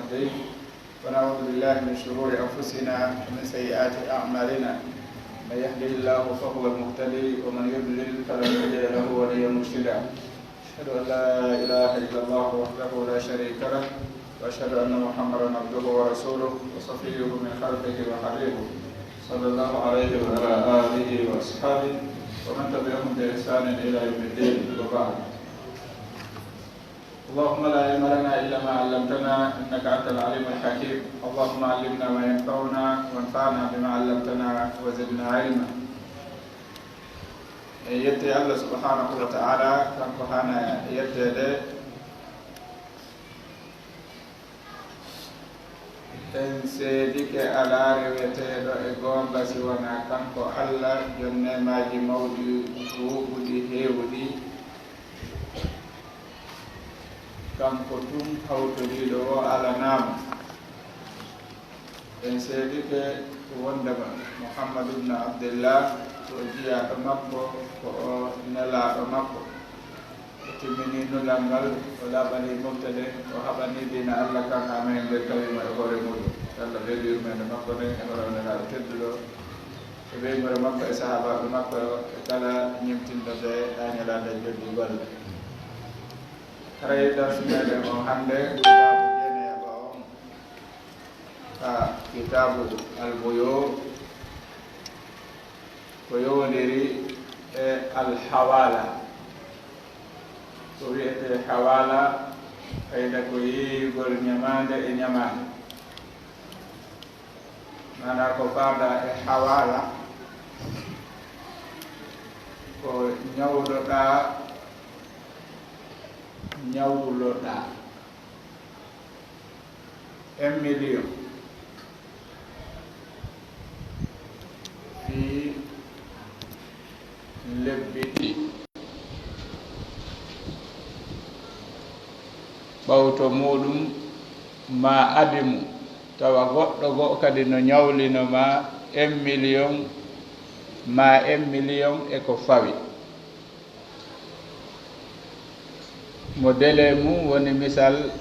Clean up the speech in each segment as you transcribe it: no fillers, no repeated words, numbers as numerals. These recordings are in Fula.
هديت ونعوذ بالله من شرور أنفسنا ومن سيئات أعمالنا من يهده الله فهو المهتدي ومن يضلل فلن تجد له وليا مرشدا أشهد أن لا إله إلا الله وحده لا شريك له وأشهد أن محمدا عبده ورسوله وصفيه من خلقه وحبيبه صلى الله عليه وعلى آله وأصحابه ومن تبعهم بإحسان إلى يوم الدين وبعد. اللهم لا علم لنا إلا ما علمتنا إنك أنت العليم الحكيم. اللهم علمنا ما ينفعنا وانفعنا بما علمتنا وزدنا علما. يتي الله سبحانه وتعالى كان كهانا يتي en seedike ala reweteɗo e gonga si wona kanko Allah jonnemaji mawɗi wuɓuɗi heewɗi kanko tum hawtoriɗo o alanama. en seedike wondema Muhammadu ibn Abdillah ko jiyaɗo makko ko o nelaɗo makko o timmini nulal ngal o laɓani moftade o haɓani dina Allah kan amen nder tawima e hoore muɗum. Allah ɓeydi yurmede makko ne e horonelaɗo tedduɗo e ɓeygore makko e sahabaɓe makko e kala ñimtinɗo ɓe ɗañalaade joddi golle. haray darsu meɗen o hannde kitabu jeneyaɓa on ka kitabu albuyo ko yowndiri e alhawala. ko wiyete hawala ɓeyda ko yeyigol ñamande e ñamande. mana ko faada e hawala ko ñawloɗa en million fi lebbi ɗi ɓawto muɗum ma adimu tawa goɗɗo goo kadi no ñawlinoma 1 million ma 1 million e ko fawi. mo délai mum woni misal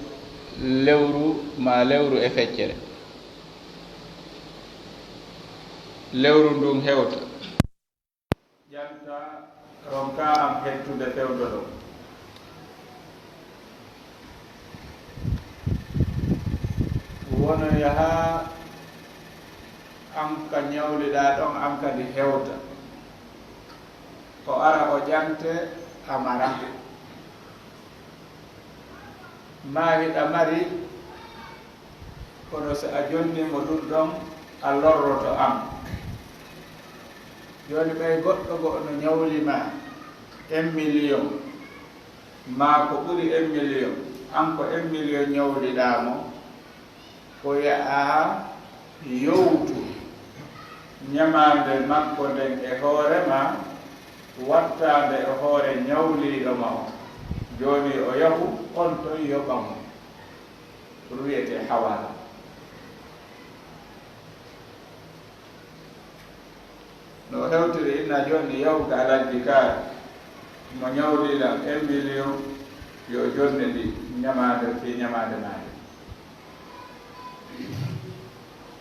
lewru ma lewru e feccere. lewru ndun hewta ƴanta ronka am hettude fewdo ɗo. wono yaha am ka ñawliɗa ɗon am kadi hewta o ara o ƴante amara ma hiɗa mari kono so a jonnimo ɗum ɗon a lorroto am. joni ɓay goɗɗo go no ñawlima 1 million ma ko ɓuri 1 million an ko 1 million ñawliɗamo ko yaha yowtu ñamande makko nden e hoorema wattande e hoore ñawliɗo ma o. joni o yahu on ton yoɓamo ɗum wiyete hawala. no hewtiri inna jonni yawka aladdi kaari mo ñawliɗam 1 million yo jonde ndi ñamade fi ñamade maade.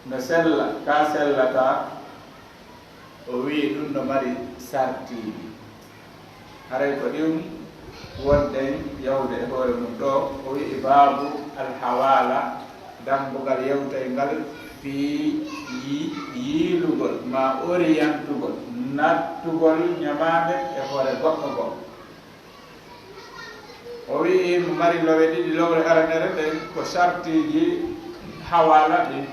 no sella ka sellata o wi ɗum no mari sartiɗi. haray ko ɗum wonɗen yawde e hoore mum ɗo o wi babu alhawala dambugal yewtay ngal fi yiilugol ma oriyantugol nattugol ñamade e hoore goɗɗo goo. o wi mo mari lowe ɗiɗi lowre aranere ɗen ko sartiji hawala ɗin.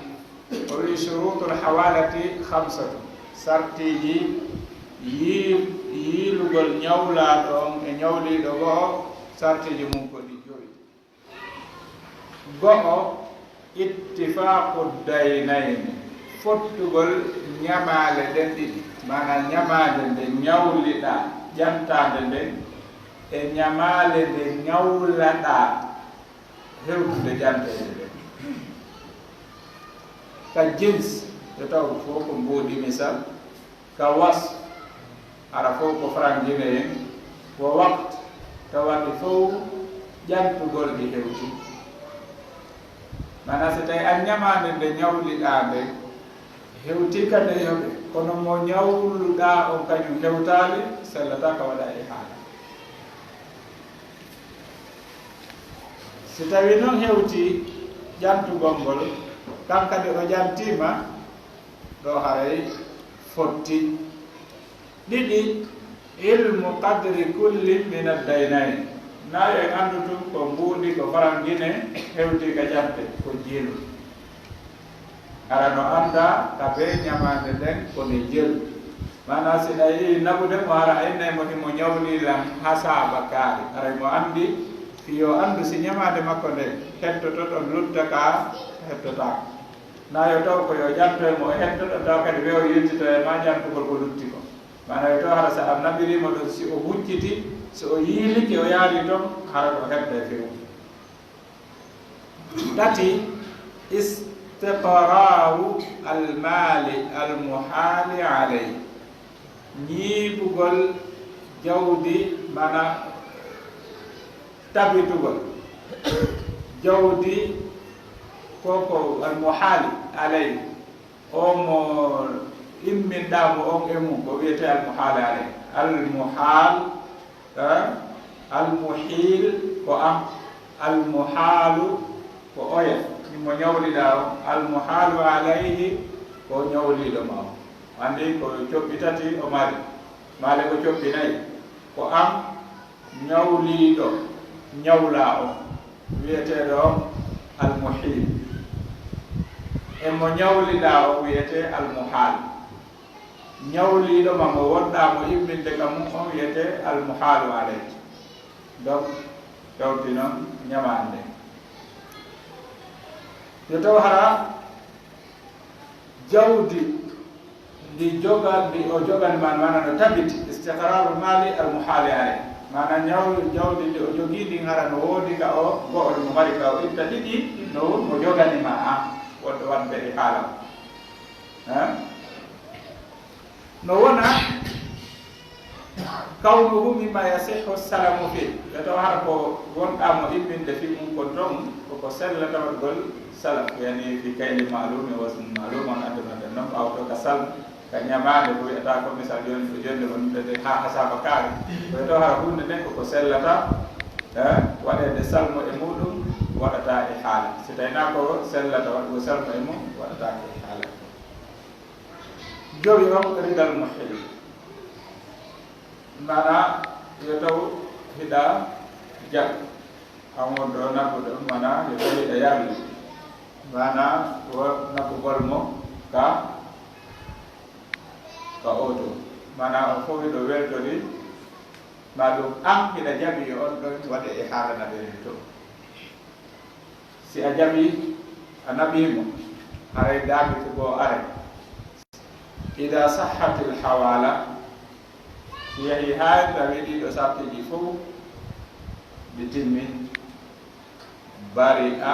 o wi surutul hawalati 5 sartiji yiilugol ñawlaɗon e ñawliɗo go'o sartiji mum ko ɗi 5. go'o ittifaqu daynayni fottugol ñamale ɗen ɗiɗi mana ñamade nde ñawliɗa ƴantade nden e ñamale nde ñawlaɗa hewtude ƴantede nden. ka jins yo taw fof ko mboɗi misal ka was ara fof ko frangine en ko waqt tawaɗi fof ƴantugol ɗi hewti. mana so tawi a ñamande nde ñawliɗa nde hewti kadi yoɓe kono mo ñawluɗa on kañum hewtali sellata ka waɗa e haala si tawi noon hewti ƴantugol ngol kankadi o ƴantima ɗo haray fotti ɗiɗi ilmu qadri kulli min addaynayn nayo en andu tun ko mbuuɗi ko farangine hewti ka ƴante ko jeelu ara no anda ka be ñamande nden kone jeelu mana siɗa yii nabude mo ara aynaymo himo ñawlilan ha saaba kaari aray mo andi fiyo andu si ñamade makko nde hettoto ɗon lutta ka hettotako nayo taw ko yo ƴanto e mo hettoɗo taw kadi wewo yiltito e ma ƴantugol ko lutti ko mana yo taw hara sa a nabirimo ɗon si o hucciti so o yiiliki o yaari toon hara ko hedde fewu tati istiqraru almali almuhali aley ñiibugol jawdi mana tabitugol jawdi koko almuhali aley o mo imminɗamo on e mum ko wiyete almuhali aley almuhal almuhil ko am almuhalu ko oya mo ñawliɗa o almuhalu alayhi ko ñawliɗo ma o andi ko coɓɓi tati o mari maale ko coɓɓi nayyi ko am ñawliɗo ñawla o wiyeteɗo almuhil e mo ñawliɗa o wiyete almuhal ñawliɗo ma mo wonɗa mo imminde kam mum on wiyete almuhalu alayhi donc tawti noon ñamande yo taw hara jawdi ndi jogandi o jogani man mana no tabiti istiqraru mali almuhali alay mana jawdi ndi o jogii ndin hara no woodi ka o go'ol mo mari ka o itta ɗiɗi no mo joganima a wonɗo wonɓe e haala no wona kawnuhu mimma yasihu salamu fi yo taw hara ko wonɗamo imminde fi mum ko ton koko sellata waɗgol salam yani fi kayli malum e wasn malum on andunode noon ɓawto ka salm ka ñamade ko wiyata ko misal joni ko jonde wonɗede ha saba kaari ko taw hara hunde nden koko sellata waɗede salmo e muɗum waɗata e haala si tawina ko sellata waɗgo salmo e mum waɗatake e haala jowi on ridal muhil mana yo taw hiɗa jag amoɗo nabbuɗo mana yo taw hiɗa yarli mana wo nabbugol mo ka oto mana o fof hiɗo weltori ma ɗum an hiɗa jaɓi on ɗon waɗe e haalanaɓeni to si a jaɓi a naɓimo haray daɓiti goo are ida sahhati lhawala yehi ha tawi ɗiɗo sartiji fof ɗi timmi bari a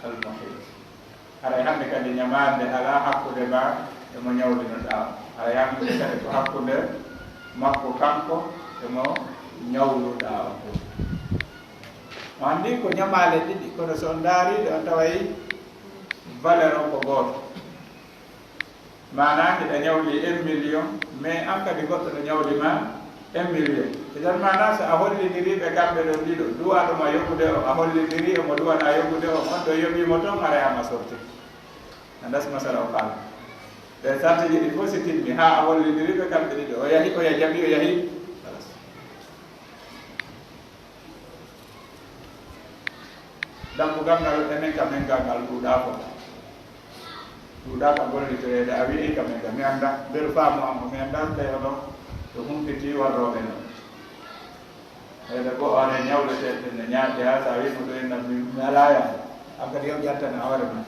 almuhil haray hande kadi ñamande ala hakkude ma emo ñawlinoɗa haray hande kadi ko hakkude makko kanko emo ñawluɗa o mo andi ko ñamale ɗiɗi kono so on daariɗe on taway valeur o ko gooto mana hiɗa ñawli 1 million mais an kadi goɗɗo no ñawlima 1 million idan mana so a hollidiriɓe kamɓe ɗon ɗiɗo duwaɗoma yobbude o a hollidiri omo duwaɗa yobbude o on ɗo yoɓimo toon arayama sorti a das masala o faala ɓe sartiji ɗi fof si timmi ha a hollidiriɓe kamɓe ɗiɗo o yahi oya jaɓi o yahi dambugal ngal enen kamen gal ngal ɗuuɗa ko ɗuuɗa ka gollitoyede a wii kamen ga mi anda nder faamu amo mi anda tawi oɗon to humpiti warroɓe noon eyde go one ñawleteɗe ne ñaade ha sa wimo ɗo enna mi alaya an kadi yo ƴattane hoore ma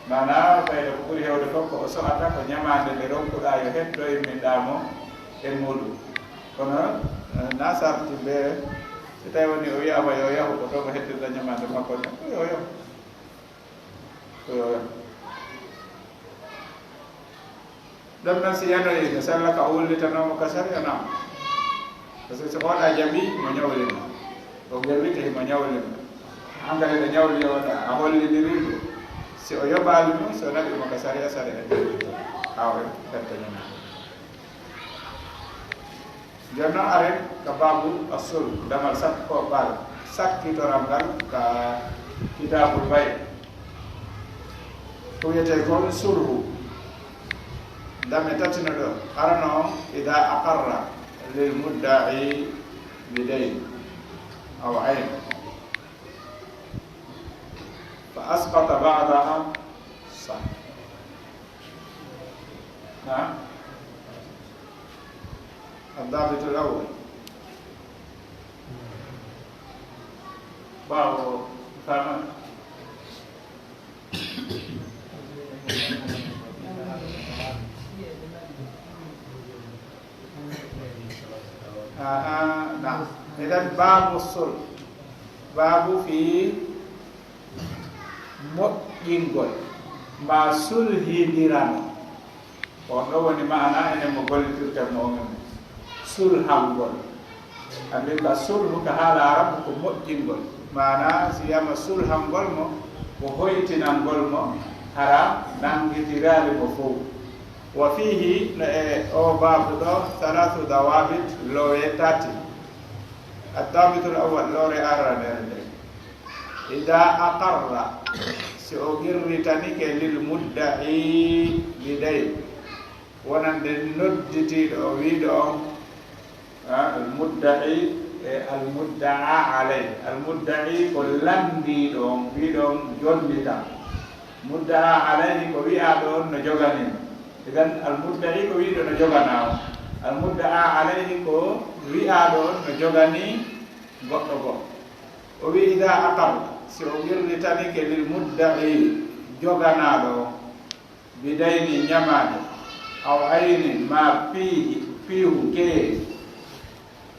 mana ɓayde ko ɓuuri hewde fof ko o sohata ko ñamade nde ronkuɗa yo hetto imminɗamo e muɗum kono na sarti ɓe si tawi woni o wiyama yo yahu ko to ko hettirta ñamade makko ne ko yo yahu ko yo yahu ɗum noon si yanoyi no sella ka o wullitanomo ka saria nam par ce que so hoɗa jaɓi mo ñawlima o gerwite himo ñawlima hankali ɗo ñawli wona a hollidiri si o yoɓaali ɗum so naɓi mo ka sari a sari a jooɗito haw pertanima jon noon aren ka babu a sul damal sakko ko ɓaal sakkitoral ngal ka kitabul bay ko wiyete kon sulhu dame tatino ɗo arano on ida aqarra lil muddai bidayn aw ayn fa asqata ba'daha sah الضابط الأول باب فهم نعم إذا باب الصلح باب في moƴƴingol ma sulhidirano on ɗo woni maana enen mo gollitirten mo men sulhangol andi ka sulhu ka haala arabu ko moƴƴingol mana si yama sulhangol mo ko hoytinangol mo hara nangitirali mo fof wa fihi no e o babu ɗo salatu dawabit lowe tati addabitul awal lore arra nder nde ida aqarra si o girritanike lil muddai biday wonande nodditiɗo o wiiɗo on al muddai e al muddaa alay al muddai ko lamdiɗo on wiiɗo on jonnita muddaa alayhi ko wiyaɗo on no joganimo idan al muddai ko wiiɗo no jogana on al muddaa alayhi ko wiyaɗo on no jogani goɗɗo goɗɗo o wi ida aqarra si o wirlitanike lil muddai joganaɗo bidayni ñamade aw ayni ma piihu keeri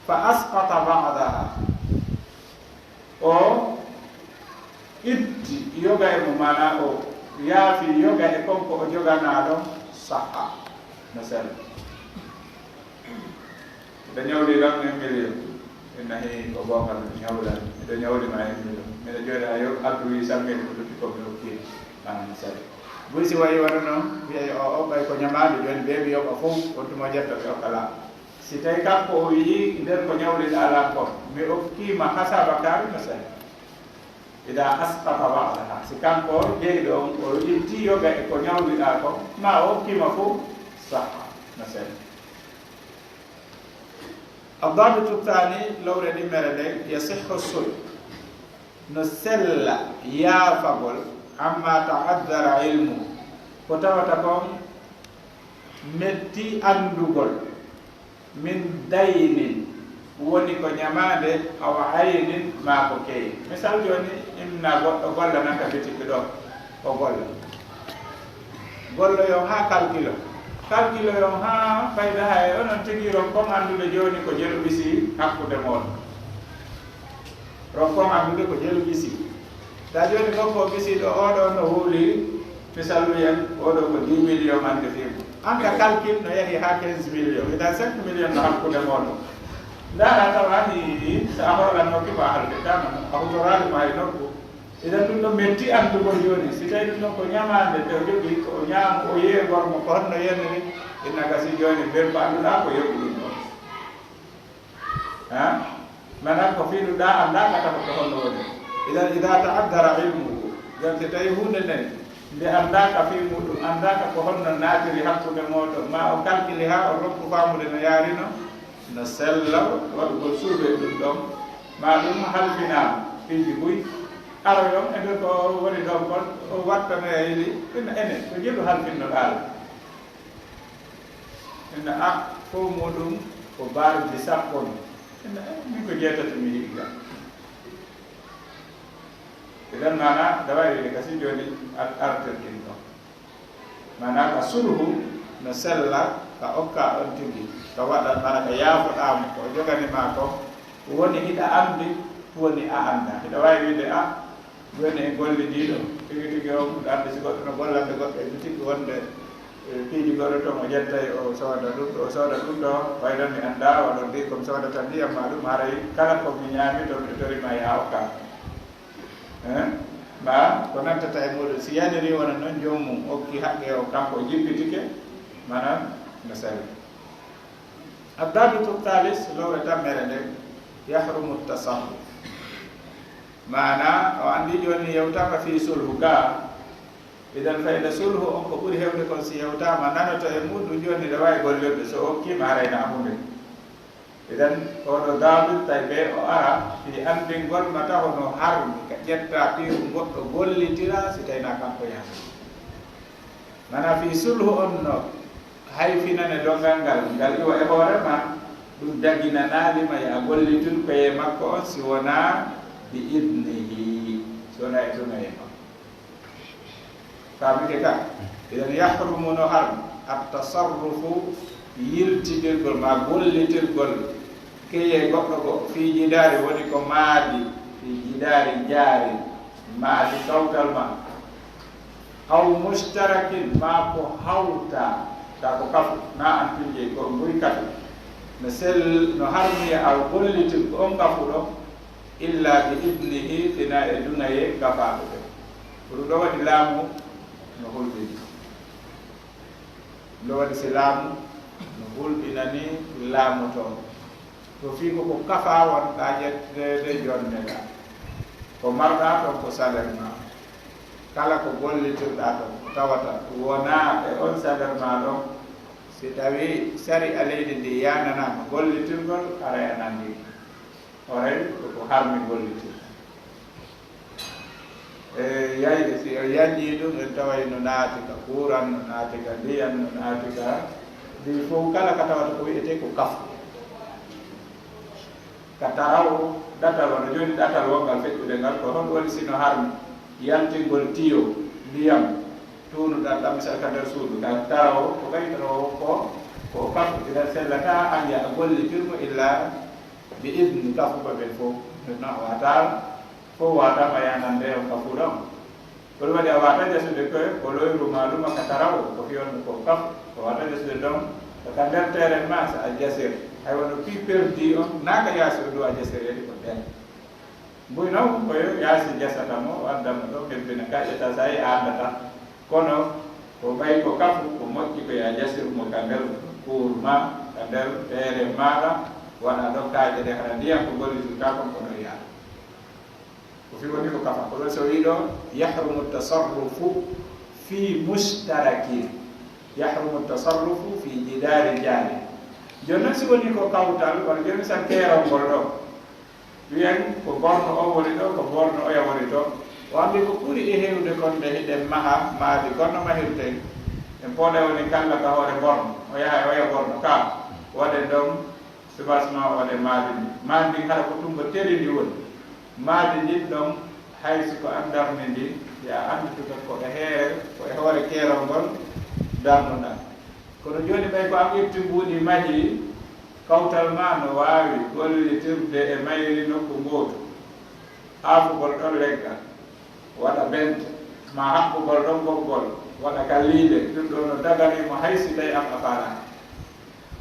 fa asqata ba'daha o itti yoga e mo mana o yaafi yoga e konko o joganaɗo saha no sell ɗo ñawli ɗon 1 million nahi ko gongal ñawlan miɗo ñawlima 1 million miɗo jooɗa yo addu 800 ko ɗuɗɗi komi hokki an sari buy si wayi waɗa noon wiya o ɓay ko ñamade joni ɓe mi yoɓa fof wontumo jetta ɓe okkala si tawi kanko o yii nder ko ñawliɗa ala kon mi okkima hasaba kaari no sari ida asqata ba'daha si kanko jeyɗo on o itti yoga e ko ñawliɗa ko ma o okkima fof saha no sari الضابط الثاني لو ردي مرده يصح الصلح نسل يا فقل عما تعذر علمه وتوتكم متي أندوغل من دين woni ko ñamade awa aynin ma ko keyi misal joni imna goɗɗo golla nanka bitikki ɗo o gollo yo ha calcule yo ha fayda hay onon tigi ron kon andude joni ko jelu bisi hakkude moɗon ron kon andude ko jelu bisi ta joni gonko bisi ɗo oɗo no huuli misal wiyen oɗo ko 10 million ande fimo anka calcule no yahi ha 15 million ida 5 million no hakkude moɗon ndara tawani sa holanokki ma halde tama a hutorali ma e nokku idan ɗum ɗo metti andugol joni si tawi ɗum ɗon ko ñamade nde o jogui o ñaam o yiye gormo ko honno yeniri inna gasi joni ber ko annduɗa ko yoɓi ɗum ɗon manan ko fiinuɗa anda katako ko honno woni idan ida ta'addara ilmuhu jon si tawi hunde nden nde andaka fi muɗum andaka ko honno natiri hakkude moɗon ma o calcule ha o rokku famude no yarino no sella waɗugol suuɓe ɗum ɗon ma ɗum halfinama piiji buy aroyon e nder ko woni ɗon kon o wattano e yiɗi ina enen ko jelu halfinno ɗaala ina a fof muɗum ko bardi sappo ni ina min ko jeetati mi yiɗi ga idan mana dawayide kasi joni artirɗin ɗon mana ka sulhu no sella ka okka on tigi ka waɗa mana ka yaafoɗamo ko joganima ko woni hiɗa andi woni a anda hiɗa wawi wiide a joni e golle ndiɗo tigi tigi o ɓuɗo ande si goɗɗo no gollande goɗɗo e bitigi wonde piiji goɗɗo toon o jettay o sooda ɗum ɗo o sooda ɗum ɗo waynon mi anda waɗo ndi komi soodata ndiyam ma ɗum haray kala komi ñaami to miɗo torima ya okka ma ko nantata e muɗum si yaniri wona noon joomum okki haqqe o kanko jippitike mana no sawi addabitu talis lowre tammere nde yahrumu tasarruf mana o andi joni yewtama fi sulhu ga idan fayda sulhu on ko ɓuuri hewde kon si yewtama nanoto e muɗum joni ɗo wawi gollirde so okkima arayna hunde idan oɗo dabit tawi ɓe o ara fi andingol ma taw no harmi ka ƴetta piru goɗɗo gollitira si tawina kanko yaha mana fi sulhu on no hayfinane dongal ngal iwa e hoorema ɗum daginanalima ya gollitul koye makko on si wona bi idnihi si wona e tunaye makko famike ka idan yahrumu no harmi attasarrufu yiltidirgol ma gollitirgol keye goɗɗo go fi jidaari woni ko maadi fi jidaari jaari maadi kawtal ma aw mustarakin ma ko hawta ta ko kafu na an pinje ko ɓuri katu no sel no harmiya aw gollitir ko on kafu ɗo illa bi ibnihi tina e dunaye kafaɓe ɓe ɗum ɗo waɗi laamu no hulɓini ɗo waɗi si laamu no hulɓinani laamu toon to fii koko kafa wonɗa ƴettede jonne ɗa ko marɗa toon ko salaire ma kala ko gollitirɗa toon ko tawata wona e on salaire ma ɗon si tawi sari a leydi ndi yananama gollitirgol ara e nandi oray koko harmi gollitir yayde si o yanƴi ɗum en taway no naati ka kuran no naati ka ndiyam no naati ka ndi fof kala ka tawata ko wiyete ko kafu ka taraw ɗatal wona joni ɗatal wongal feƴƴude ngal ko hon woni sino harmi yaltingol tiyo ndiyam tunuɗa ɗam misal ka nder suudu ka taraw ko ɓaytoro ko kafu ina sellata an ya a gollitirmo illa bi idni kafuɓe ɓen fof no wata fof watama yanande o kafu ɗon kono waɗi a wata jasude koye ko loyru maluma ka taraw ko fiyonno ko kafu ko wata jasude ɗon ka nder terrain ma so a jasir hay wono pi perdi on naka yaasi o ɗo a jasirede ko nden mbuy noon koyo yaasi jasatamo waddama ɗo hebbina ka ƴetta sa yi a andata kono ko ɓay ko kafu ko moƴƴi koye a jasirmo ka nder pour ma ka nder terrain maɗa waɗa ɗo kaaje de hara ndiyam ko gollitirta kon kono yaha ko fi woni ko kafa ko ɗo so wi ɗo yahrumu tasarrufu fi mustarakin yahrumu tasarrufu fi jidari jari joni noon si woni ko kawtal kono joni san keerongol ɗo wiyen ko borno o woni ɗo ko borno oya woni to o andi ko ɓuri e hewde kon nde hiɗen maha maadi gonno mahirten en pooɗe woni kalla ka hoore borno o yaha oya borno ka waɗen ɗon subasement waɗe maadi ndi maadi ndi hara ko tumba teri ndi woni maadi ndin ɗon haysi ko andarni ndi ya andituta ko e heere ko e hoore keerongol darnuɗa kono joni ɓay ko am itti mbuuɗi mahi kawtal ma no waawi gollitirde e mayri nokku gootu haafugol ɗon leggal waɗa bente ma haɓɓugol ɗon boggol waɗa ka liide ɗum ɗo no daganimo haysi tawi am a faala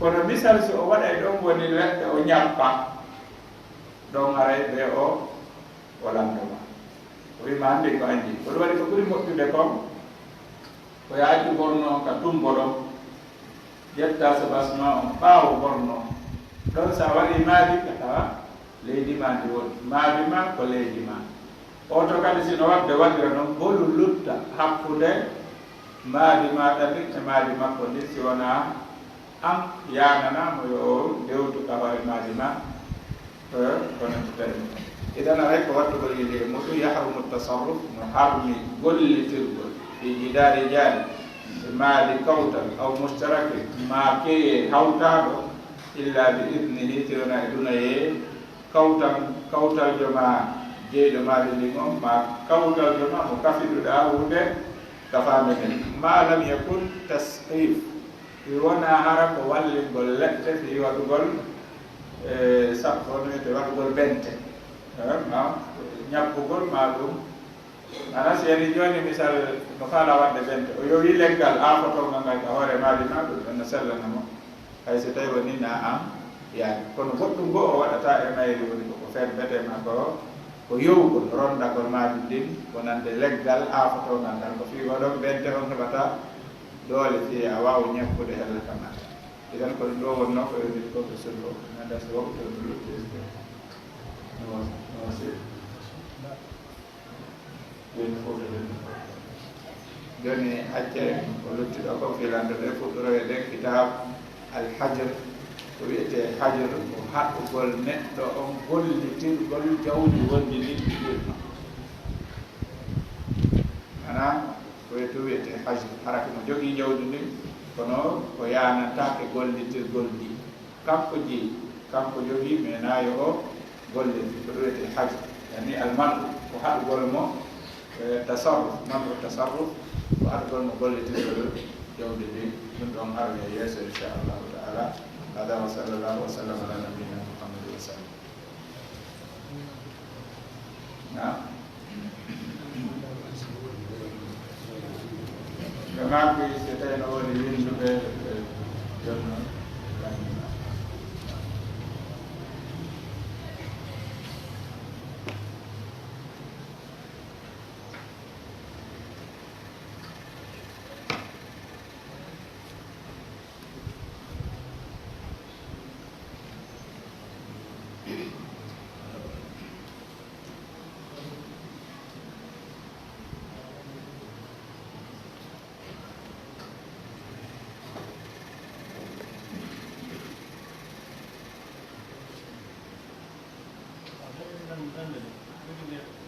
kono misal so o waɗay ɗon woni leɗɗe o ñappa ɗon aray ɓe o lamdoma o wima anndi ko anndi kono waɗi ko ɓuri moƴƴude kon ko yaaji borno on ka tumbo ɗon ƴetta sabasement on ɓaawo borno ɗon sa waɗi maadi ka tawa leydi ma ndi woni maadi ma ko leydi ma oto kadi sino wadde waɗira noon bolu lutta hakkude maadi maɗa ndin e maadi makko ndi si wona an yananamo yo o dewtu ka hoore maadi ma kono titani idan aray ko wattugol yide muɗum yahrumu tasarruf no harmi gollitirgol fi jidari jaari maadi kawtal aw mustaraki ma keye hawtaɗo illa bi idnihi tirona e dunaye kawtal joma jeyɗo maadi ndin on ma kawtal joma mo kafiɗuɗa hunde kafameten ma lam yakun tasqif wona hara ko wallingol leɗɗe fi waɗugol sappo noyte waɗugol bente ma ñappugol ma ɗum ana si yani joni misal no faala wadde bente o yowi leggal aafotonga ngal ka hoore maadi ma ɗum no sellanamo hay so tawi woni na am yaani kono goɗɗum go o waɗata e mayri woni koko feet betema ko ko yowgol rondagol majum ndin wonande leggal aafotogal ngal ko fi waɗo ɓente on heɓata doole fi a wawa ñekkude hella kama idan ko ɗum ɗo wonno ko yowdir professeur o nada so wokto ɗuɗɗo joni accere ko luttiɗo ko filande ɗe fuɗɗoroye ɗen kitab alhajar ko wiyete hajar ko haɗɗugol neɗɗo on gollitirgol jawdi wondi ndi ɗiɗirno mana ko wiyete hajar harake mo jogii jawdi ndin kono ko yanatake gollitirgol ndi kanko jeeyi kanko jogii mais nayo o golliti ko wiyete hajar yani almanu ko haɗugol mo tasarruf manu tasarruf ko haɗugol mo gollitirgol jawdi ndi ɗum ɗon harne yeeso inchallahu taala هذا وصلى الله وسلم على نبينا محمد وسلم. نعم. كما في ستين أولين سبيل جنة.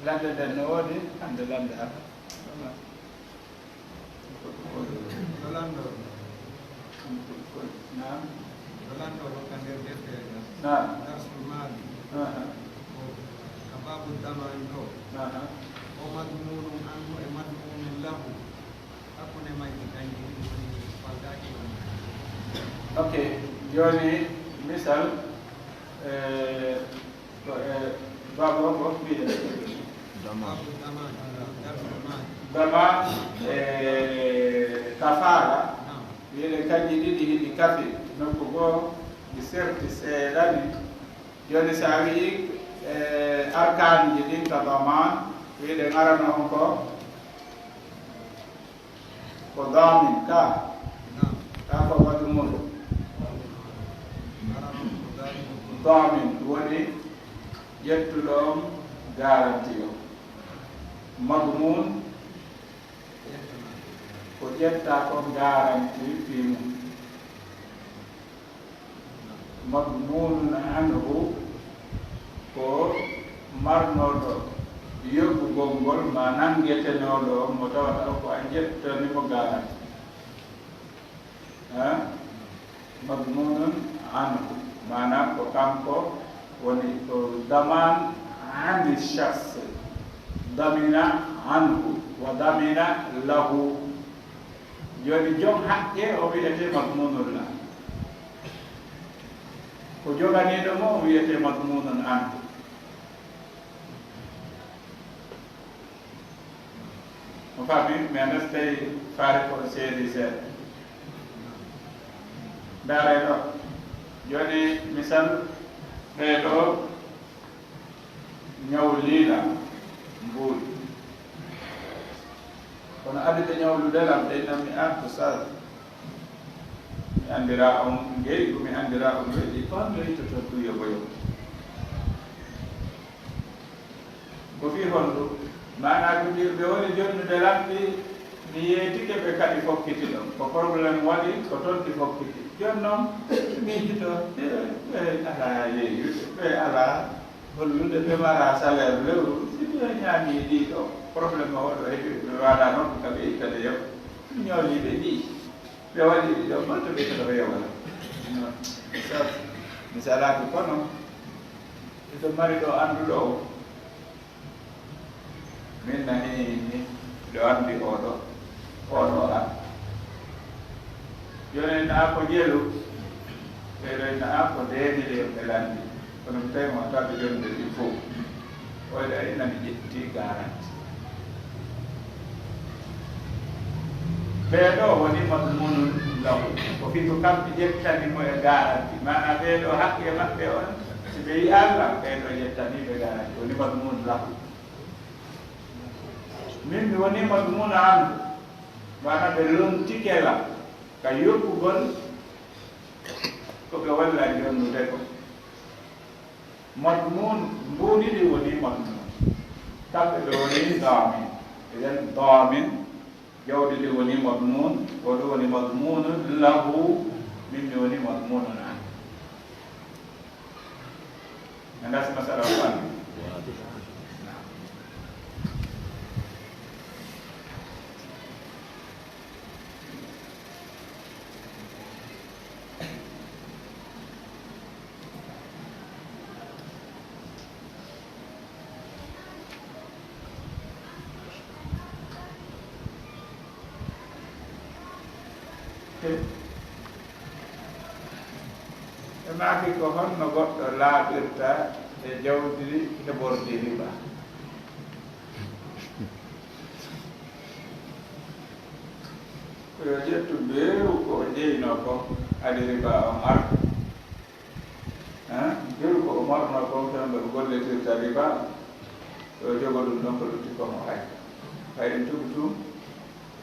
Lande den no wodi ande lande haka Rolando naam Rolando ko kande defte naam darsul mali kababu taman ko o madmunun anhu e madmunun lahu akune mai kanji faldaki okay joni misal babo ko bi dama kafara yele kanji ɗiɗi hiɗi kafe nokku goo ɗi serti seeɗani joni so a wii arkaniji ɗin ka daman wiɗen arano on ko damin ka ko madmun damin woni ƴettuɗo garanti o madmun ko ƴetta ko garanti fi mum madmunun anhu ko marnoɗo yoggugol ngol ma nanguetenoɗo mo tawata ko a ƴettanimo garanti madmunun anhu manam ko kanko woni ko daman ani shakhs damina anhu wa damina lahu joni jom haqqe o wiyete madmunullah ko joganiɗo mo o wiyete madmunun anhu mo faami mi andas tawi faare ko seedi seeɗa ndaare ɗo joni misal ɓeeɗo ñaw liila mbuuɗi kono adide ñawludelam ɗe nammi an to sal mi anndira on ngeyi ko mi anndira on weɗi kon mi yittoto duyo boyo ko fii honɗu mana ko ɓe woni jonnude lamɗi mi yeetike ɓe kadi fokkiti ɗon ko probléme waɗi ko toon ɗi fokkiti joni noon miijito ɓe ala yeeyude ɓe ala hollude ɓe mara salaire lewru si ɓe ñaami ɗiɗo probléme o waɗo heɓi ɓe waɗa noon kaɓe ittade yeb ñooliɓe ɗi ɓe waɗi ɗiɗo molto ɓe keɗo yewala mi salaki kono ito mari ɗo annduɗo o min nani ɗo anndi oɗo an joni naa ko ƴelu ɓeɗo naa ko deeniɗe ɓe lanndi kono mi tawi mo taɓe jonde ɗi fof oyɗo inami ƴetti garanti ɓeeɗo woni madmunun lahu ko fi ko kamɓe ƴettanimo e garanti mana ɓeeɗo haqqe maɓɓe on si ɓe yi Allah ɓeyɗo yettani ɓe garani woni madmun lahu min mi woni madmun andu mana ɓe lontikela ka yokkugol ko ɓe wallani jonnude ko madmun mbuniɗi woni madmun kamɓe ɓe woni damin eɗen damin jawɗi ɗi woni madmun oɗo woni madmunu lahu min mi woni madmunun an andas masala wani e maaki ko honno goɗɗo laaɓirta e jawdi heɓorde riba koyo ƴettu beeru ko o jeyno ko adi riba o mar beeru ko o marno ko tan ɓe gollitirta riba yo jogo ɗum ɗon ko lutti komo hay fay en tubtum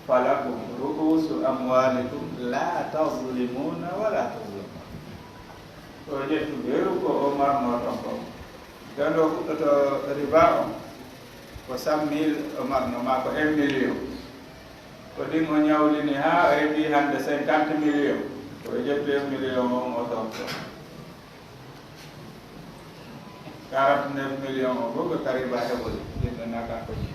falakum ru'usu amwalikum la tazlimuna wala tuzlamun o ƴettu ɓeeru ko o marno ton ko gando fuɗɗoto riba o ko 100 000 o marno ma ko 1 million ko ɗin o ñawlini ha o heɓi hande 50 million o ƴettu 1 million o ton ko 49 million o fof ko ka riba heɓoli ɗinɗo naka ko ji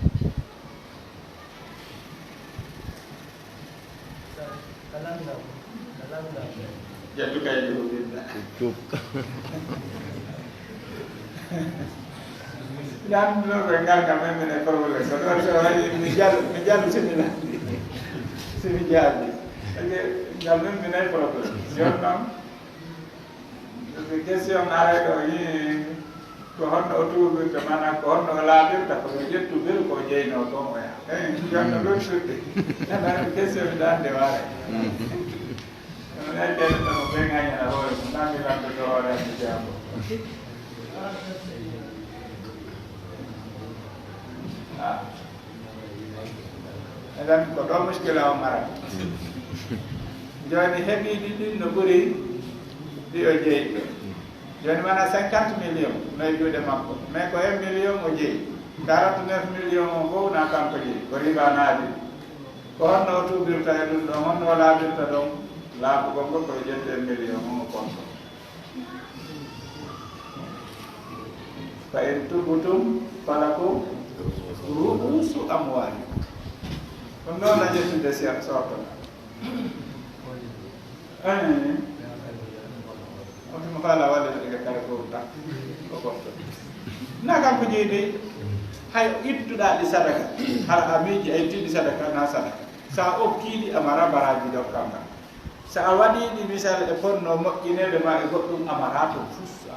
jaddu kaydi ko binda ñaan lo ko ngal kam men ne problème ko do so hay mi jallu simila simi jaabi ade ngal men ne problème jonnam de question ara do yi ko honno o tuubirta mana ko honno o laaɓirta ko ɓe ƴettu beru ko jeyno ko o ya jonno ɗon suɗɗi nana question mi dande waara on eddene tomo ɓe gañana hoore mum nami lamdoto hoore ande jambo eɗen ko ɗo muskila o mara joni heɓiɗi ɗin no ɓuuri ɗi o jeyɗo joni mana 50 million noye juuɗe makko mais ko 1 million o jeeyi 49 million o fof na kanko jeeyi ko riba naadi ko honno o tuubirta e ɗum ɗon honno o laaɓirta ɗon laaɓugol ngol koye ƴette 1 million o konto fa in tubutum falakum ru'usu amwalikum ɗum noon la ƴettude sortona on tuma faala wadde ɗiga kare fof tan o ɓofto na kanko jeeyde hay ittuɗa ɗi sadaka hala a miiji a ittiɗi sadaka na sadaka sa okkiɗi amara baraji dokkanga sa a waɗiɗi misal e fonno moƴƴinede ma e goɗɗum amara to fussa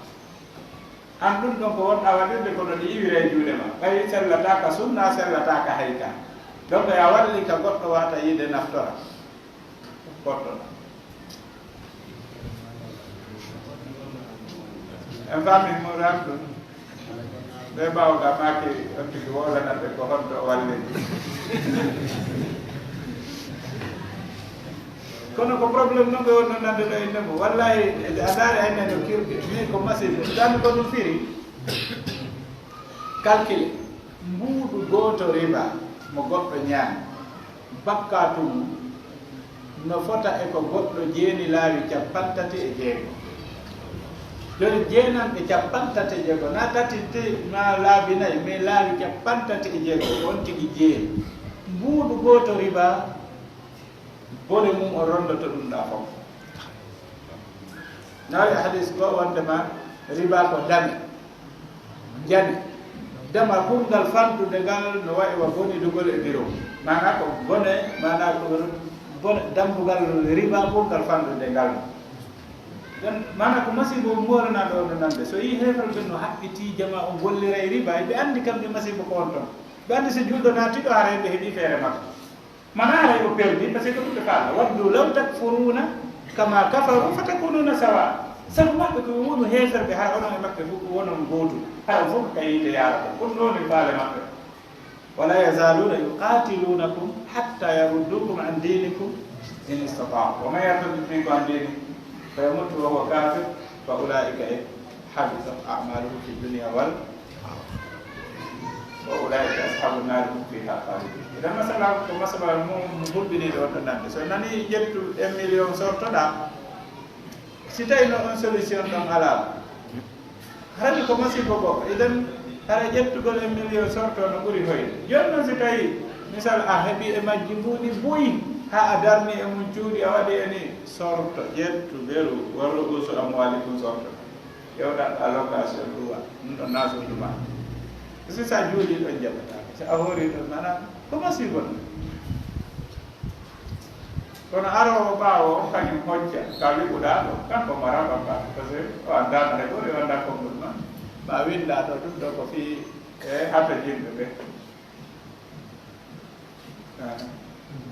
an ɗum ɗon ko wonɗa waɗirde kono ɗi iwire e juuɗe ma ɓayi sellataka sunna sellataka hayka donc ya walli ka goɗɗo wata yiide naftora goɗɗoɗa en fami muram ɗum ɓe mbawga maki on tigi wolanande ko honto wallini kono ko probléme noon ɓe wonno nande ɗo e ndemo wallahi a daari hayne no kirɓe min ko machine dami ko ɗum firi calcule mbuuɗu gooto riba mo goɗɗo ñaami bakka tum no fota e ko goɗɗo jeeni laawi 37 joni jeenanɓe 37 na tati ma laabi nayi mais laawi 37 on tigi jeeni mbuuɗu gooto riba bone mum o rondoto ɗum ɗa fof nawi hadis go wondema riba ko dame jani dama pour ngal fantude ngal no wayi wa bonidugol e bureau mana ko bone mana ko bone dambugal riba pour ngal fantude ngal don mana ko masibo morana ɗo no nande so yi hefal ɓe no haɓɓiti jama o gollira e riba ɓe andi kamɓe masibo ko on ton ɓe andi so julɗo naatiɗo hara ɓe heeɓi feere makko mana haray o perdi par ce que ɗum ɓe faala waddu law takfuruna kama kafaru fatakununa sawa sabu maɓɓe ko wonu heeferɓe hay onon e maɓɓe fof ko wonon gootu hay fof ko kayite yarata ɗum ɗon e faale maɓɓe wala yazaluna yuqatilunakum hatta yaruddukum an dinikum in istata'u wa man yartadid minkum an dinihi fa yamut wa huwa kafir fa ulaika habitat a'maluhum fi dunya wal wa ulaika ashabun nar hum fiha khalidun idan masala ko masala mo hulɓini ɗo to nande so nani ƴettu 1 million sortoɗa si tawi no on solution ɗon ala hande ko masibo goɗɗo idan hara ƴettugol 1 million sorto no ɓuri hoyde joni noon si tawi misal a heeɓi e majji mbuɗi boyi ha a darni e mum cuuɗi a waɗi eni sorto ƴettu ɓeru walla usu amwalikum sorto ƴewɗan ɗa location ɗuwa ɗum ɗon nasuduma si sa juuɗi ɗon jaɓata so a hoori ɗon mana ko masibo ɗum kono arowo ɓaawo o kañum hocca ka wiɓuɗa ɗo kanko mara ɓaɓɓa par ce que o andano he ɓuri wonda konngol ma ma winda ɗo ɗum ɗo ko fii e hata yimɓe ɓe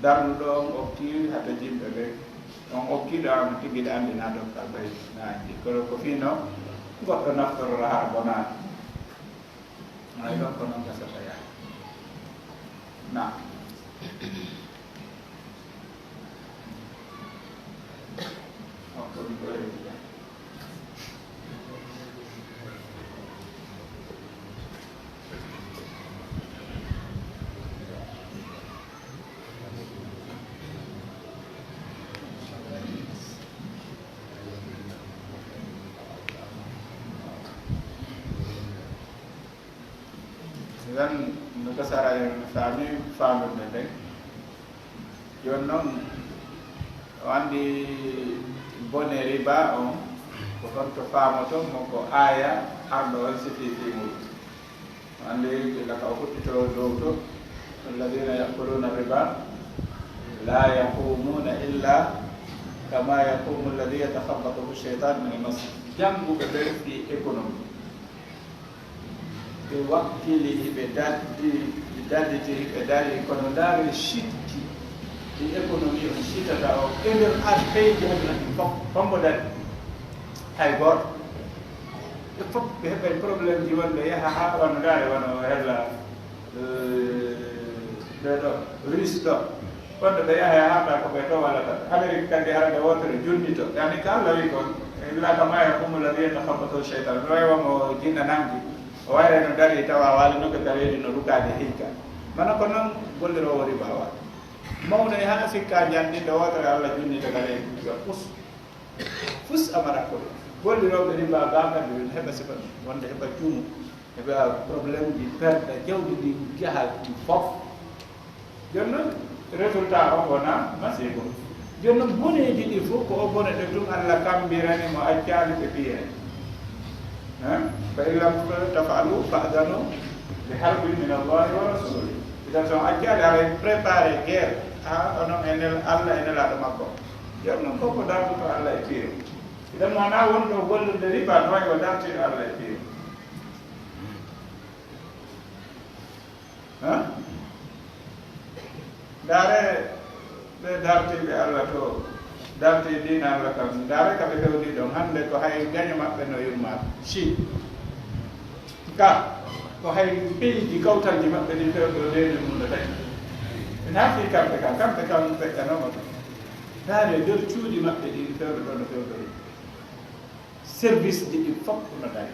darnuɗo on okki hata yimɓe ɓe on okkiɗo am tigiɗa andina dokkal ɓay naji kono ko fii no goɗɗo naftorora har bonani ay ɗon ko noon gasata yaha na dan no kasara en faami faamude nde joni noon o andi bone riba on ko toon to faamoto mo ko aaya arɗo on sifi fimol o andi ila ka o fuɗɗito dow to alladina yakuluna riba la yaqumuna illa kama yaqumu alladi yatakhabbatuhu cheytan min almas jannguɓe ɓe fi économie ɓe wakkili ɓe dadditiri ɓe dari kono ndaari sitti ɗi économie on sittata o e nder arpeji aduna ɗi fof hombo dadi hay gooto ɓe fof ɓe heɓay probléme ji wonɓe yaha ha wano ndaare wono hella ɓeɗo russe ɗo wonde ɓe yaha hata ko ɓe to wallata amérique kandi arande wotere junnito yani ka allah wi kon illa kama yakumula wiyata habbato cheytan no waywamo jinna nangi o wayre no dari tawa waali no ko dareedi no rukaade hikka mana ko noon gollirowo riba waat mawno e haa sikka janndinde wotere allah junnita gareedi yo fus amara ko gollirooɓe riba bamɓe ɗum heɓa sifa wonde heɓa cuumu heɓa probléme ji perde jawdi ɗi jaha ɗi fof joni noon résultat o wona masibo joni noon boneji ɗi fof ko o bone ɗe tum allah kambirani mo accaali ɓe ɓiye fa in lam tafalu fa'danu bi harbin min allahi wa rasuli idan so accaali aray préparé guerre ha onon enel allah e nelaɗo makko joni noon koko darduto allah e piire idan mana wonɗo gollirde riba no wayi o dartiɗo allah e piire daare ɓe dartiɓe allah to darti dina allah kam daare kaɓe hewni ɗon hannde ko hay gaño maɓɓe no yummaɓe si ka ko hay peyji kawtalji maɓɓe ɗi fewɓe o leydi mum no tawi en haafi kamɓe kam feƴƴanoma to daare nder cuuɗi maɓɓe ɗi fewɓe ɗo no fewɓe ɗi service ji ɗi fof no dari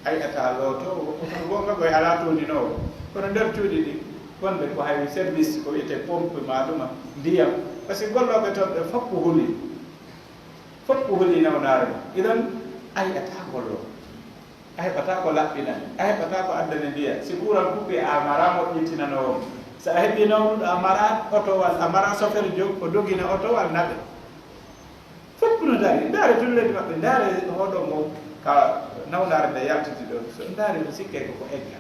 ayata looto gonga koye ala toninowo kono nder cuuɗi ɗi wonde ko hay service ko wiyete pompe maɗuma ndiyam par ce que golloɓe toon ɓe fof ko huli nawnaare idan a yiɗata gollo a heɓata ko laɓɓinani a heɓata ko addane ndiya si ɓuuran kuɓɓe a mara moƴƴintinanowo so a heɓi nawnuɗo a mara otowal a mara chauffeur jog o dogina otowal naɓe fof no dari ndaare tulledi maɓɓe ndaare hoɗo mo ka nawnaare nde yaltiti ɗo so ndaare no sikke koko egga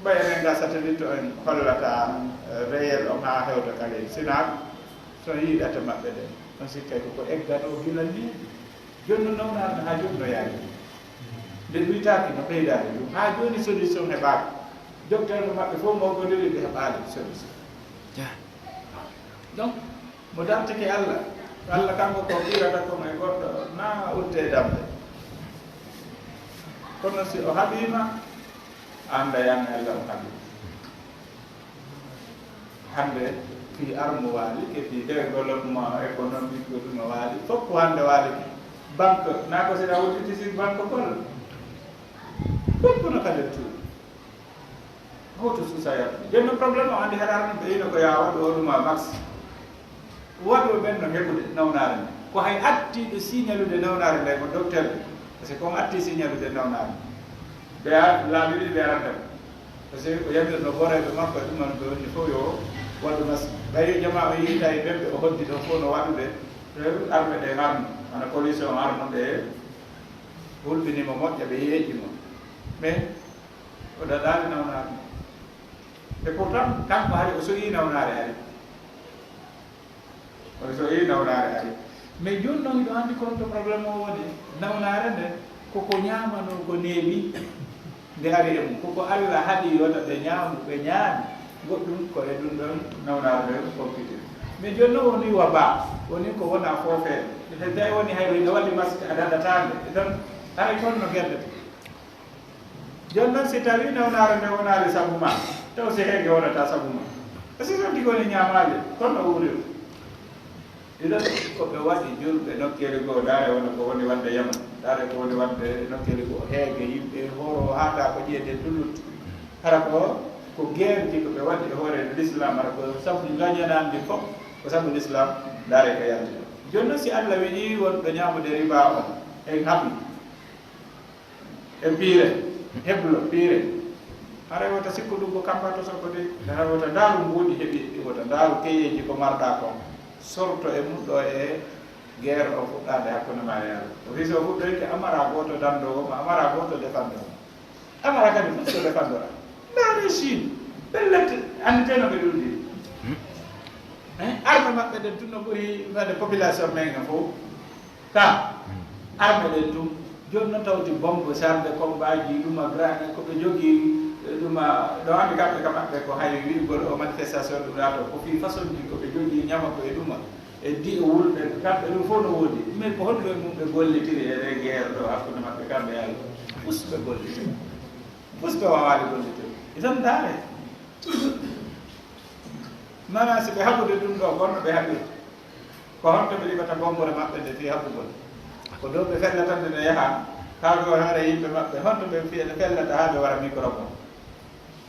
ɓayenen ga satellite o en hollata réel on ha hewta kale sina so yiiɗata maɓɓe ɗe on sikkay koko eggano gila ni joni no nawnaarde ha joni no yaari nde witaki no ɓeydade ɗum ha joni solution heɓaaka docteur no maɓɓe fof mawgodiri ɓe heɓaali solution donc mo dartike allah Allah kanko ko ɓirata kono e goɗɗo na utte damde kono si o haɓima anda yan Allah o haɓi hande fi armo waali e fi développement économique ko ɗum waali fof ko hande waali banque na ko seɗa wudditi si banque kol fof no kalen tuuɗi hoto susayat jonno probléme o andi haɗa ɓe ino ko ya waɗu o ɗuma max waɗo ɓen no heɓude nawnare nde ko hay attiɗo signalude nawnare nde ko docteur ɓe par ce que on atti signalude nawnare ɓe laaɓi ɗiɗi ɓe arandema par ce que o yamirno boreɓe makko e ɗuman ɓe woni fof yo waɗu mas ɓayi jama o yiita e ɓemɓe o hoddi ɗon fof no waɗuɓe arɓe ɗe arno ana police o arno ɓe hulɓinimo moƴƴa ɓe yeeƴimo mais o daɗaali nawnare nde et pourtant kanko hari o soyi nawnare ari o soyi nawnare ari mais joni noon iɗo anndi konto probléme o woni nawnare nde koko ñamano ko neeɓi nde ari e mum koko Allah haɗi yota ɓe ñaamu ɓe ñaami goɗɗum ko e ɗum ɗon nawnare nde compité mais joni noon woni waba woni ko wona foofeede te tawi woni hay ino waɗi masque a daɗatande ɗon hay konno guerdete joni noon si tawi nawnare nde wonaali sabu ma taw si heege wonata sabu ma par ce que ɗon tigi woni ñaamaade konno wuurir ɗiɗon ko ɓe waɗi julɓe nokkeli goo daare wona ko woni wadde yaman daare ko woni wadde nokkeli goo heege yimɓe horo haata ko ƴiyete dullut hara ko guerji ko ɓe waɗi e hoore l'islam hara ko sabu gañanandi fof ko sabu l'islam daare ko yalti joni noon si Allah wiɗi wonɓe ñaamude riba on en haɓi e piire heblo piire hara wota sikku ɗum ko kampato soko de hara wota ndaaru mbuuɗi heɓi wota ndaaru keyeji ko marɗa kon sorto e muɗɗo e guerre o fuɗɗade hakkude ma e Allah o wi so fuɗɗoyke amara goto dandowo ma amara goto défendre o amara kadi fof so défendre a ndaare Chine ɓellete anditeno ɓe ɗum ɗi arme maɓɓe ɗen tun no ɓuri wade population menga fof ka arme ɗen tum joni noon tawti bombe sarde combat ji ɗuma grane koɓe jogii ɗuma ɗo andi kamɓe ka maɓɓe ko hay wiigol o manifestation ɗum ɗato ko fi façon ji koɓe jogii ñama ko e ɗuma e di o wulɓe kamɓe ɗum fof no woodi mais ko holɗo e mum ɓe gollitiri e guerre ɗo hakkude maɓɓe kamɓe Allah pusɓe gollitiri pusɓe wawaali gollitiri itan daare nana si ɓe haɓude ɗum ɗo gonno ɓe haɓirta ko honto ɓe ɗiɓata bombore maɓɓe nde fi haɓugol ko dow ɓe fellatande ne yaha kaago haare yimɓe maɓɓe honto ɓe fiya ne fellata haa ɓe wara microphone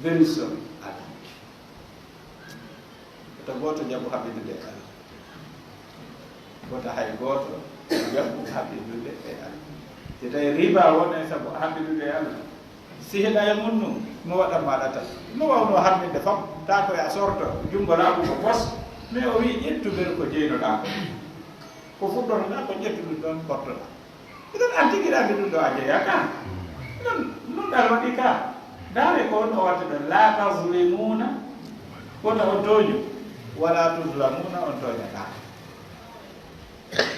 vérifition ala to gooto jaɓu haɓidude e Allah goto hay gooto jaɓu haɓidude e Allah si tawi riba wone sabu haɓidude e Allah si heɗa e munnu no waɗat maɗa tan no wawno harminde fam ta koye a sorto junngo laaɓu ko pos mais o wi ƴettuɓel ko jeynoɗa ko fuɗɗotoɗa ko ƴettu ɗum ɗon kortoɗa iɗon an tiguiɗande ɗum ɗo a jeeya ka non ɗum ɗal waɗi ka daare ko on o watta ɗon la taslimuna kono on tooñu wala tuslamuna on tooñata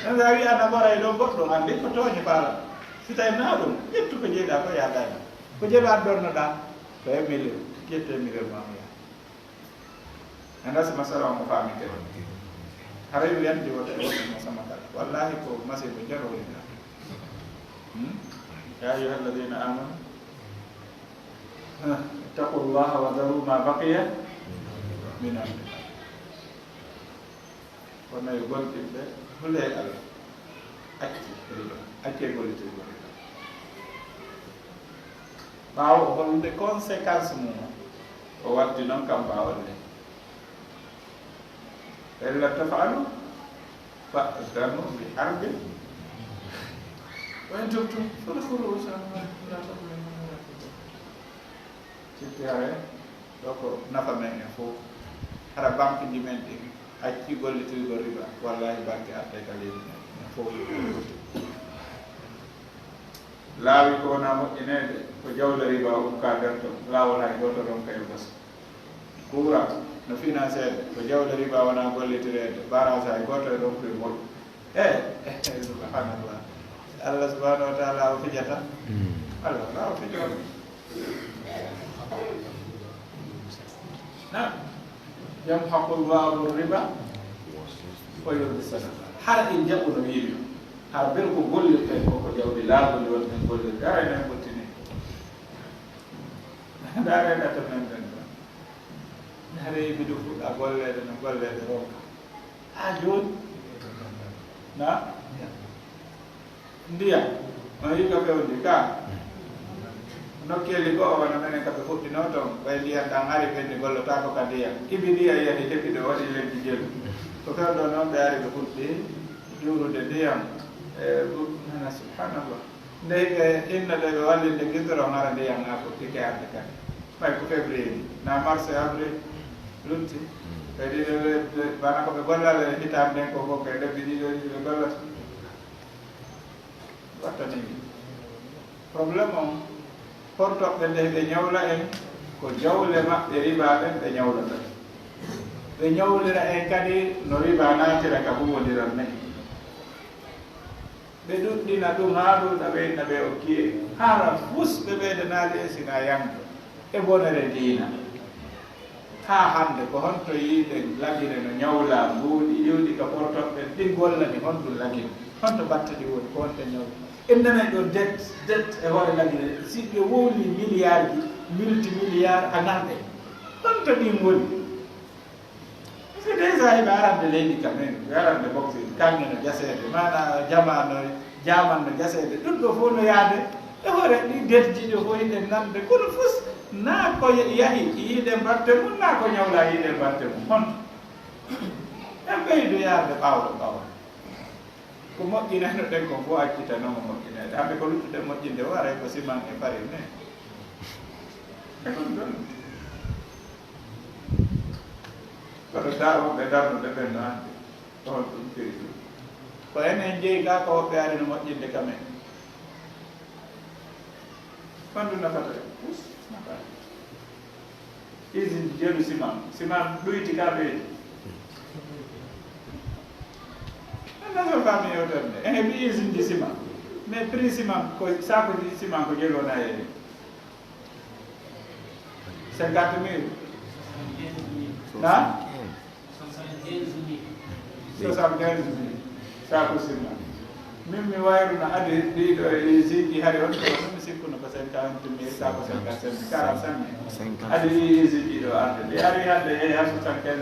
en sa wi an a ɓoray ɗo goɗɗo andi ko tooñi paala si tawi na ɗum ƴettu ko jeyɗa ko yahdani ko jeeɓa ɗonnoɗa ko e mille ƴette mille ma o yaha anda so masala mo famite haray wiyande wota e woɗɗo sama kala wallahi ko masibo jarowonida ya ayuha alladina amanu ittaqu llaha wa daru ma baqiya min amri kono e golɗinɓe hule Allah acci riba acce gollitirgo riba ɓaawo holde conséquence mum o waddi noon kam mbawol nde ella tafalu fa'danu bi harbin wa in tubtum fadkhulu cittare ɗo ko nafa men e fof hara banque ji men ɗi acci gollitirgo riba wallahi banque atte ka leydi men fof laawi ko wona moƴƴinede ko jawle riba o ka nder to laawol hay goto ɗon kayo bas courant no financede ko jawle riba wona gollitirede barage hay goto e ɗon koye moƴƴu subhanallah Allah subhanahu wa taala o fijata Allah la o fijoɗo na yamhaqu llahu riba wa yurbi sadaqa hara en jaɓuno wiimi har ɓen ko gollirten koko jawdi laaɓundi won men gollirde ara enen ɓottini darena to men ɓen ɗon hare mbiɗo fuɗɗa gollede no gollede ronka ha joni na ndiyam ono yiga fewndi ka nokkeli goo wona menen kaɓe fuɗɗino toon ɓay ndiyam ɗan ari ɓenni gollotako ka ndiyam ibi ndiya yiyani heɓiɗo waɗi leddi jelu ko fewɗo noon ɓe ari ɓe fuɗɗi juurude ndiyam nana subhanallah ndey ɓe inna ɗe ɓe wallinde guidron ara ndiyam ha fuɗɗike arde kadi ɓay ko février ni na mars avril lunti kadi bana koɓe gollal hitam nden ko fof kay lebbi ɗiɗo ɓe gollata wattanimi probléme on portoɓɓe nde ɓe ñawla en ko jawle maɓɓe riba ɓen ɓe ñawlata ɓe ñawlira en kadi no riba natira ka huwodiran nayi ɓe ɗuɗɗina ɗum ha ɗuɗa ɓeyna ɓe o kiye hara fus ɓe ɓeydanali e sina yanke e bonere diina ha hande ko honto yiiɗen lagine no ñawla mbuuɗi yiwɗi ka portoɓɓe ɗi gollani honɗum lagine honto battaɗi woni ko wonte ñawla en nanay ɗo det e hoore lagine si ɓe wowli milliard ji multimilliard a nanɗe honto ɗin woni c'est déjà heɓe arande leydi ka men ɓe arande boxe kange no jasede mana jaman no jasede ɗum ɗo fof no yaade e hoore ɗi detji ɗo fof yiɗen nande kono fus na ko yahi yiide mbatte mum na ko ñawla yiide mbatte mum honto en ɓeydo yaade ɓawɗo ɓawa ko moƴƴineno ɗen kon fof accitanoma moƴƴinede hamɓe ko luttude moƴƴinde o aray ko siman e farine e kon ɗon kono dawoɓe darnude ɓen no hande ko hon ɗum firi ɗum ko enen jeeyi ga ko woɓɓe ari no moƴƴinde kamen fandu nafata pus nafata usine jelu siman ɗoyti ka ɓeydi naso fami yewtande en heɓi usine ji ciment mais prix ciment ko sako ji ciment ko jelona heni 50 000 na 75 000 sako ciment min mi wayruno adi ɗiɗo usine ji hari on ko mi sikkuno ko 50 000 sako 55 45 000 adi usine ji ɗo arde ɗi ari hande yeehi ha 75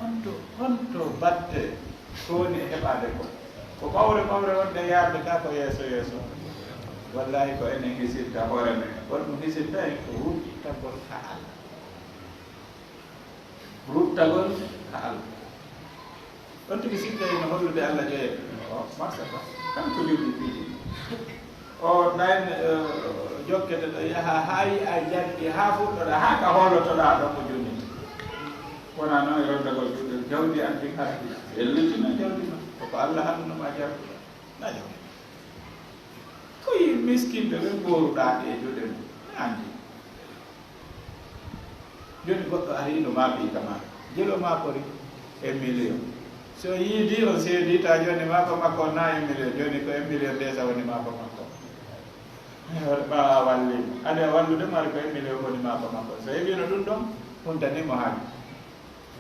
000 honto batte ko woni e heɓade ko ɓawre wonde yarde ka ko yeeso wallahi ko enen hisinta hoore men wonɗum hisinta en ko ruttagol ha Allah ruttagol ha Allah on tigi sikka eno hollude Allah joye o marsata kanko liwɗi piiɗi o nayn jokkete ɗo yaha ha yi a janɗi ha fuɗɗoɗa ha ka holotoɗa ɗon ko joni wona noon e rondagol juɗel jawdi andi ardi ellutina jawdi ma koko Allah hannunoma jawdi na jawdi koye miskinde ɓe ɓoruɗaɗe e juɗe mum andi joni goɗɗo arino maaɓi kama jelo makori e million so yiidi o seedita joni maako makko na e million joni ko e million déjà woni maako makko ɓawa wallimo ade wallude mari ko e million woni maako makko so heɓino ɗum ɗon huntanimo haaji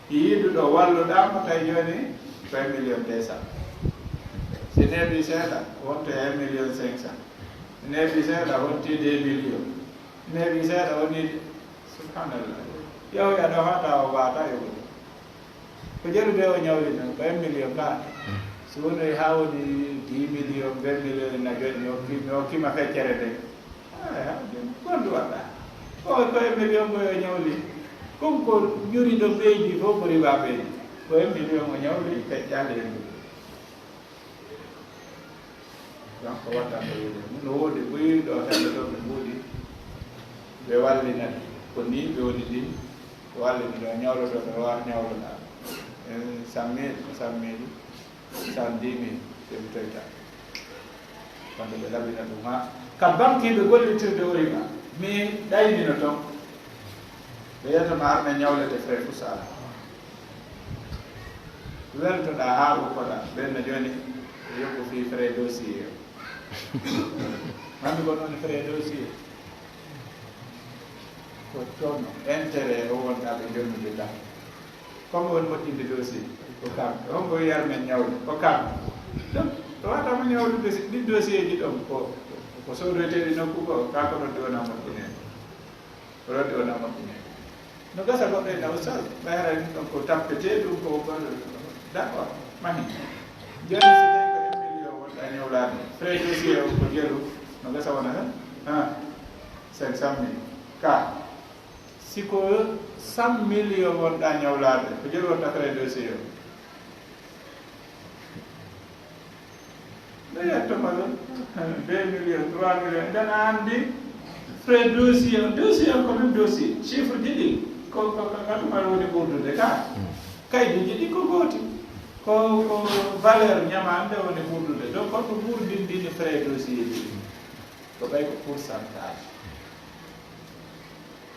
yiiduɗo walluɗamo tawi joni ko 1 million 200 si neeɓi seeɗa wonto 1 million 500 neeɓi seeɗa wonti 2 million neeɓi seeɗa woni subhanallah yow aɗo hata o wata yoɓude ko jeerude o ñawli tan ko 1 million ka so woni ha woni 10 million 20 million na joni mi hokkima feccere de gonɗu waɗɗa ko 1 million koyo ñawli ɗum ko ƴuriɗo ɓeydi fof ko riba ɓeydi ko 1 million o ñawli feƴƴade hen donc ko wattako wiide no woodi ɓoyiɗo hande ɗo ɓe mbuuɗi ɓe wallinat ko ni ɓe woni ɗi wallini ɗo ñawloto ɗo wa ñawloɗa 100 000 110 000 seɓi toyta wonde ɓe laɓina ɗum ha ka banquiɓe gollitirde o riba mi ɗaynino toon ɓe yiyatama arne ñawlede frais fo sala weltoɗa ha uppoɗa ɓenno joni yokku fi frais dossier mami ko noon frais dossier ko coono intérêt o wonta ɓe jonnude ɗa comme on moƴƴinde dossier ko kam on ko yar men ñawde ko kam donc to watama ñawde dossier ɗin dossier ji ɗon ko sodoteɗi nokku ko kako ɗon ɗi wona moƴƴinede ko ɗon ɗi wona moƴƴinede no gasa goɗɗo e naw sal ɓayara ɗum ɗon ko tappete ɗum ko d' accord mahi joni so tawi ko 1 million wonɗa ñawlade frais dossier o ko jeeru no gasa wona tan 500 000 ka siko 100 million wonɗa ñawlade ko jeeru wonta frais dossier o ɓeyattomo ɗon 2 million 3 million ndena andi frais dossier dossier ko même dossier chiffre jiɗi ko kaɗumal woni ɓurdude ka kaydi jiɗi ko gooti ko valeur ñamande woni ɓurdude donc holko ɓurdindini frais dossier ji ko ɓay ko pourcentage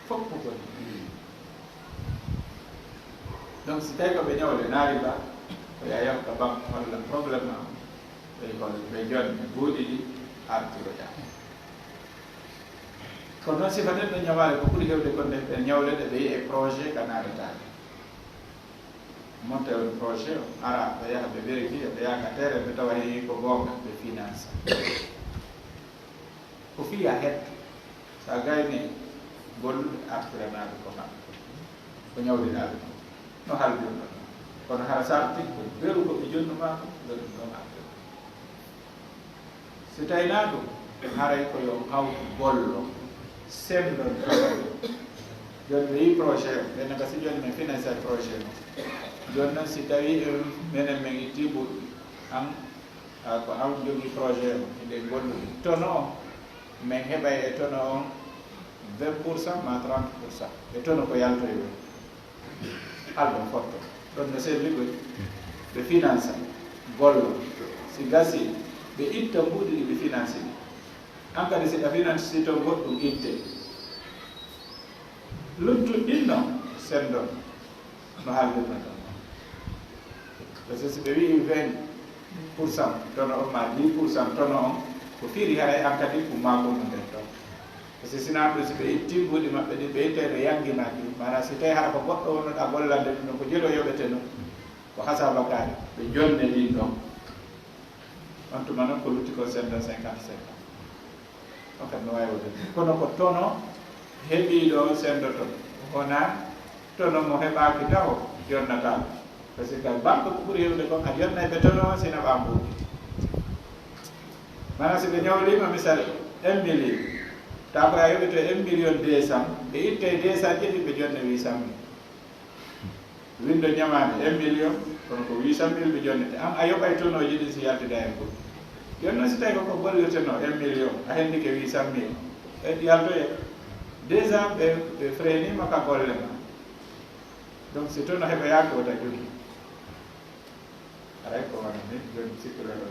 fof ko goni donc si tawi ko ɓe ñawde naari ba ko ya yafta banque walla probléme am ɓe jonne buuɗi ɗi artiro ƴa kono noon sifa neɗɗo ñawade ko ɓuri hewde ko nde ɓe ñawle ɗe ɓe yiye projet kanadetake monte on projet o ara ɓe yaha ɓe vérifie ɓe yaha ka terre ɓe tawa heewi ko gonga ɓe finance ko fiya hetto sa gayni gollude artiranaɓe ko maɓɓe ko ñawdinaɓe no haldirno kono hara sarti ko beru ko ɓe jonnuma ko ɓeɗum ɗon artira so tawina ɗum haray ko yo hawtu gollo semdon joni ɓe yi projet o ɓenne gasi joni min financé projet o joni noon si tawi minen min itti ɓuuɗi an ko an jogui projet o eɗen gollude tono o min heɓay e tono on 20% ma 30% e tono ko yaltoy o alɗon fotto ɗon no sen liggoy ɓe finance gollo si gasi ɓe itta mbuuɗi ɗi ɓe finance ɗi an kadi si ɗa finance si toon goɗɗum itte luttuɗ ɗin noon sendon no haaldirno ɗon par ce que si ɓe wii 20% tono on ma 10% tono on ko fiiri haray an kadi ko magonno nden toon par ce que sina ɗo si ɓe itti mbuuɗi maɓɓe ɗi ɓe ittede yanginaki mana si tawi hara ko goɗɗo wonnoɗa gollande ɗum ɗon ko jeeɗo yoɓete noon ko hasabakari ɓe jonne ɗin ɗon on tuma noon ko lutti ko sendon 50-50 on kadi no wawi wode kono ko tono heeɓiɗo sendo ton wona tono mo heɓaki taw jonnata par ce que banque ko ɓuuri hewde kon a jonnay ɓe tono on sina ɓa mbuuɗi mana si ɓe ñawlima misal 1 million taw ko a yoɓete 1 million 200 ɓe itte 200 ƴeɗi ɓe jonne 800 000 windo ñamade 1 million kono ko 800 000 ɓe jonnete an a yoɓay tonoji ɗi si yaltida e mbuuɗi joni noon si tawi koko gollirteno 1 million a hendike 800 000 e yaltoye déjà ɓe frenima ka golle ma donc si toon no heɓa yaake wota jogui aray ko wana ni joni sikkureɗo